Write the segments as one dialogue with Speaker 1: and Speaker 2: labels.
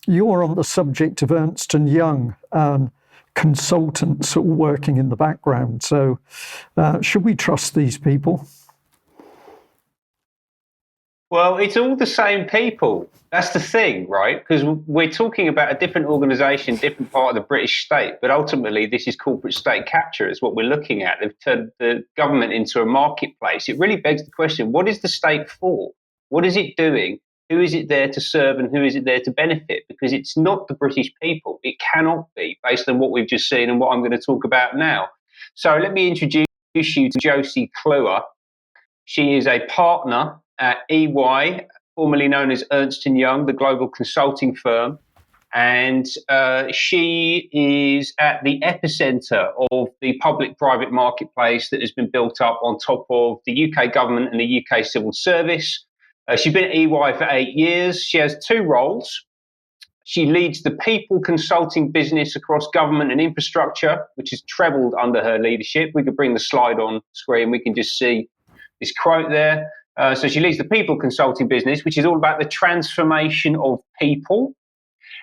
Speaker 1: You're on the subject of Ernst & Young and consultants all working in the background. So should we trust these people?
Speaker 2: Well, it's all the same people. That's the thing, right? Because we're talking about a different organisation, different part of the British state, but ultimately this is corporate state capture is what we're looking at. They've turned the government into a marketplace. It really begs the question, what is the state for? What is it doing? Who is it there to serve and who is it there to benefit? Because it's not the British people. It cannot be, based on what we've just seen and what I'm going to talk about now. So let me introduce you to Josie Kluwer. She is a partner at EY, formerly known as Ernst & Young, the global consulting firm. And she is at the epicenter of the public-private marketplace that has been built up on top of the UK government and the UK civil service. She's been at EY for 8 years. She has two roles. She leads the people consulting business across government and infrastructure, which has trebled under her leadership. We could bring the slide on screen. We can just see this quote there. So she leads the people consulting business, which is all about the transformation of people.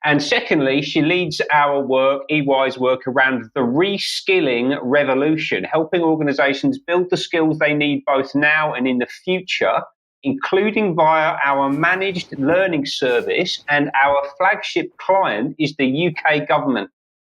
Speaker 2: And secondly, she leads our work, EY's work, around the reskilling revolution, helping organizations build the skills they need both now and in the future, including via our managed learning service. And our flagship client is the UK government,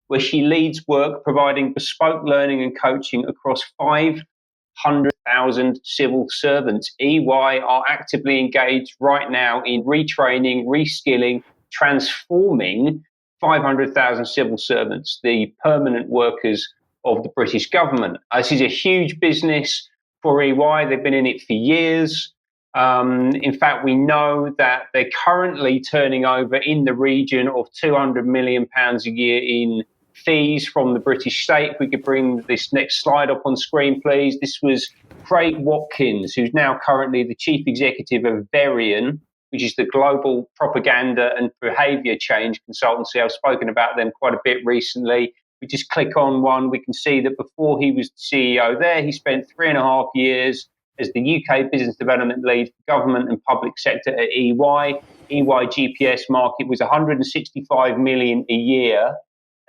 Speaker 2: where she leads work providing bespoke learning and coaching across 500,000 civil servants. EY are actively engaged right now in retraining, reskilling, transforming 500,000 civil servants, the permanent workers of the British government. This is a huge business for EY. They've been in it for years. In fact, we know that they're currently turning over in the region of £200 million a year in fees from the British state. If we could bring this next slide up on screen, please. This was Craig Watkins, who's now currently the chief executive of Varian, which is the global propaganda and behaviour change consultancy. I've spoken about them quite a bit recently. We just click on one, we can see that before he was CEO there, he spent 3.5 years as the UK business development lead for government and public sector at EY. EY GPS market was 165 million a year.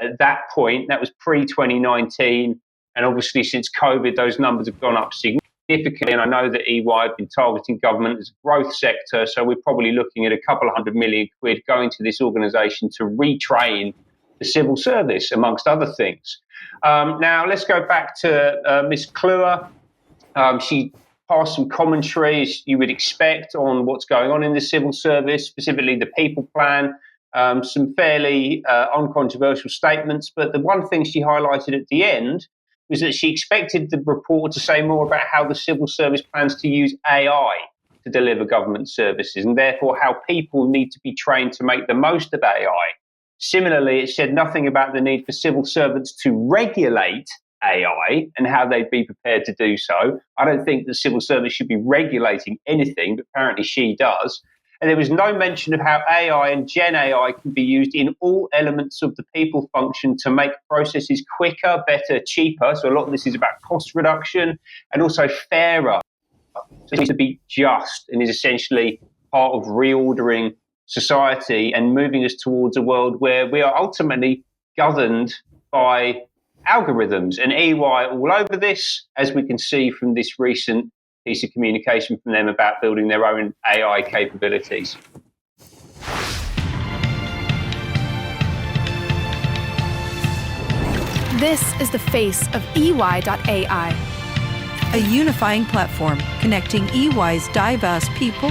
Speaker 2: At that point, that was pre-2019. And obviously since COVID, those numbers have gone up significantly. And I know that EY have been targeting government as a growth sector. So we're probably looking at a couple of £100 million going to this organisation to retrain the civil service, amongst other things. Now, let's go back to Ms. Kluwer. She passed some commentary, as you would expect, on what's going on in the civil service, specifically the people plan. Some fairly uncontroversial statements, but the one thing she highlighted at the end was that she expected the report to say more about how the civil service plans to use AI to deliver government services, and therefore how people need to be trained to make the most of AI. Similarly, it said nothing about the need for civil servants to regulate AI and how they'd be prepared to do so. I don't think the civil service should be regulating anything, but apparently she does. And there was no mention of how AI and Gen AI can be used in all elements of the people function to make processes quicker, better, cheaper. So a lot of this is about cost reduction and also fairer. So it needs to be just and is essentially part of reordering society and moving us towards a world where we are ultimately governed by algorithms. And EY all over this, as we can see from this recent piece of communication from them about building their own AI capabilities.
Speaker 3: This is the face of EY.ai,
Speaker 4: a unifying platform connecting EY's diverse people,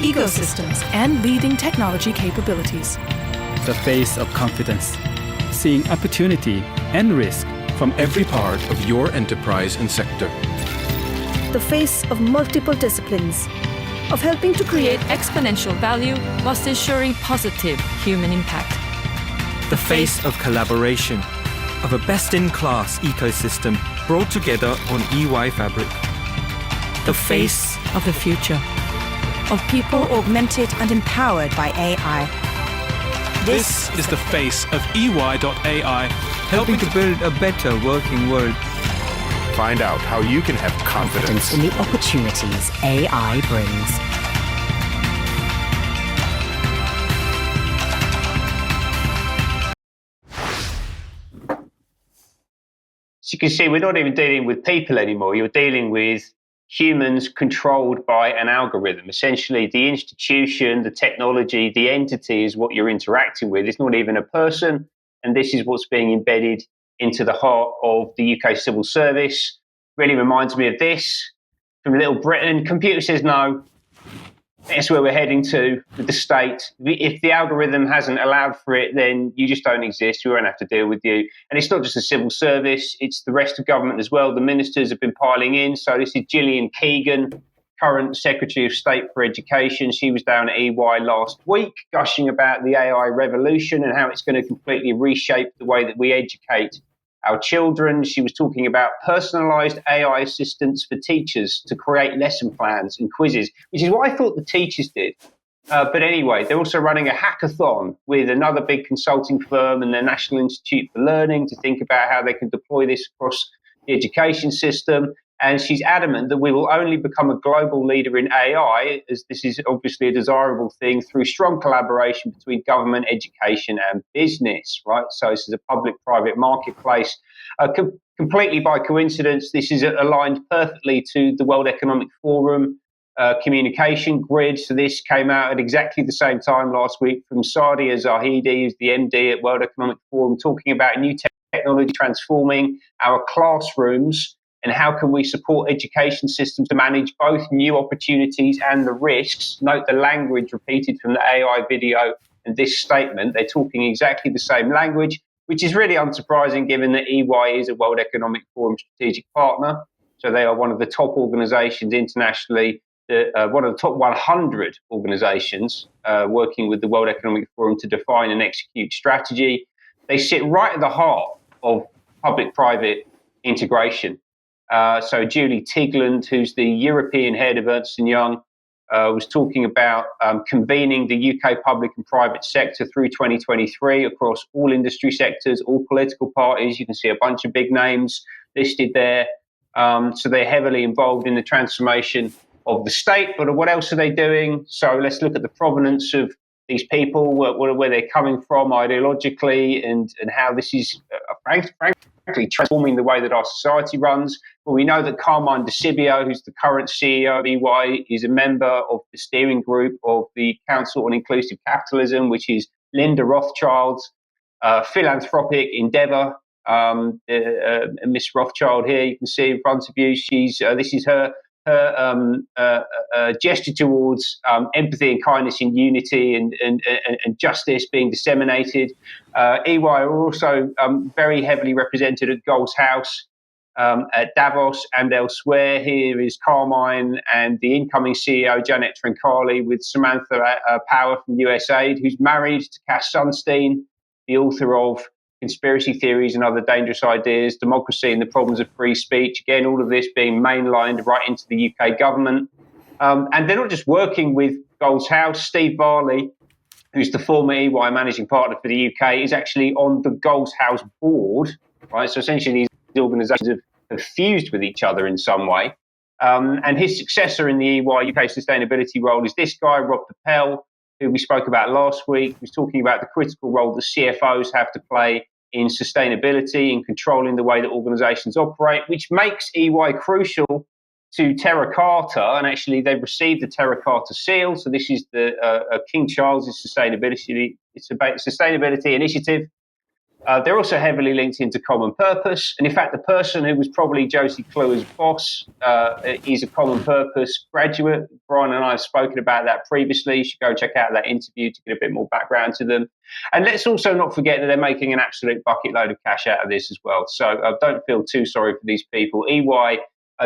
Speaker 3: ecosystems, and leading technology capabilities.
Speaker 5: The face of confidence, seeing opportunity and risk
Speaker 6: from every part of your enterprise and sector.
Speaker 7: The face of multiple disciplines,
Speaker 3: of helping to create
Speaker 8: exponential value whilst ensuring positive human impact.
Speaker 9: The face of collaboration, of a best-in-class ecosystem brought together on EY Fabric.
Speaker 4: The face of the future,
Speaker 7: of people augmented and empowered by AI.
Speaker 10: This is the face of EY.ai,
Speaker 9: helping to build a better working world.
Speaker 6: Find out how you can have confidence
Speaker 11: in the opportunities AI brings.
Speaker 2: you can see, we're not even dealing with people anymore. You're dealing with humans controlled by an algorithm. Essentially, the institution, the technology, the entity is what you're interacting with. It's not even a person. And this is what's being embedded into the heart of the UK civil service. Really reminds me of this from Little Britain. Computer says no. That's where we're heading to with the state. If the algorithm hasn't allowed for it, then you just don't exist. We won't have to deal with you. And it's not just the civil service, it's the rest of government as well. The ministers have been piling in. So this is Gillian Keegan, current Secretary of State for Education. She was down at EY last week, gushing about the AI revolution and how it's going to completely reshape the way that we educate our children. She was talking about personalised AI assistants for teachers to create lesson plans and quizzes, which is what I thought the teachers did. But anyway, they're also running a hackathon with another big consulting firm and the National Institute for Learning to think about how they can deploy this across the education system. And she's adamant that we will only become a global leader in AI, as this is obviously a desirable thing, through strong collaboration between government, education and business, right? So this is a public-private marketplace. Completely by coincidence, this is aligned perfectly to the World Economic Forum communication grid. So this came out at exactly the same time last week from Saadia Zahidi, who's the MD at World Economic Forum, talking about new technology transforming our classrooms and how can we support education systems to manage both new opportunities and the risks. Note the language repeated from the AI video and this statement. They're talking exactly the same language, which is really unsurprising given that EY is a World Economic Forum strategic partner. So they are one of the top organizations internationally, one of the top 100 organizations working with the World Economic Forum to define and execute strategy. They sit right at the heart of public-private integration. So Julie Tigland, who's the European head of Ernst & Young, was talking about convening the UK public and private sector through 2023 across all industry sectors, all political parties. You can see a bunch of big names listed there. So they're heavily involved in the transformation of the state. But what else are they doing? So let's look at the provenance of these people, where they're coming from ideologically, and how this is, frankly, transforming the way that our society runs. Well, we know that Carmine Di Sibio, who's the current CEO of EY, is a member of the steering group of the Council on Inclusive Capitalism, which is Linda Rothschild's philanthropic endeavour. Miss Rothschild here, you can see in front of you. This is her gesture towards empathy and kindness and unity and justice being disseminated. EY are also very heavily represented at Gold's House, at Davos and elsewhere. Here is Carmine and the incoming CEO, Janet Trencali, with Samantha Power from USAID, who's married to Cass Sunstein, the author of Conspiracy Theories and Other Dangerous Ideas, Democracy and the Problems of Free Speech. Again, all of this being mainlined right into the UK government. And they're not just working with Gold's House. Steve Varley, who's the former EY managing partner for the UK, is actually on the Gold's House board, right? So essentially these organisations have fused with each other in some way. And his successor in the EY UK sustainability role is this guy, Rob Pappel, who we spoke about last week. He was talking about the critical role that CFOs have to play in sustainability and controlling the way that organisations operate, which makes EY crucial to Terra Carta. And actually, they've received the Terra Carta Seal. So this is the King Charles's sustainability initiative. They're also heavily linked into Common Purpose. And in fact, the person who was probably Josie Kluwer's boss is a Common Purpose graduate. Brian and I have spoken about that previously. You should go and check out that interview to get a bit more background to them. And let's also not forget that they're making an absolute bucket load of cash out of this as well. So don't feel too sorry for these people. EY,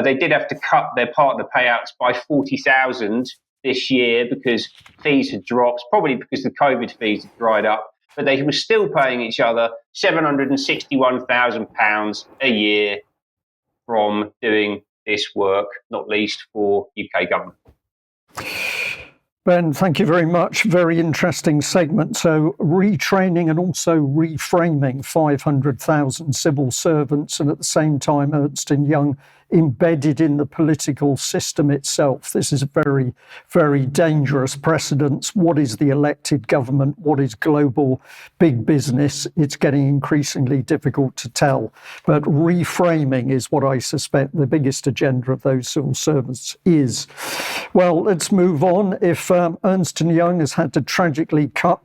Speaker 2: they did have to cut their partner payouts by 40,000 this year because fees had dropped, probably because the COVID fees had dried up. But they were still paying each other £761,000 a year from doing this work, not least for UK government.
Speaker 1: Ben, thank you very much. Very interesting segment. So retraining and also reframing 500,000 civil servants, and at the same time Ernst & Young embedded in the political system itself. This is a very, very dangerous precedent. What is the elected government? What is global big business? It's getting increasingly difficult to tell. But reframing is what I suspect the biggest agenda of those civil servants is. Well, let's move on. If Ernst & Young has had to tragically cut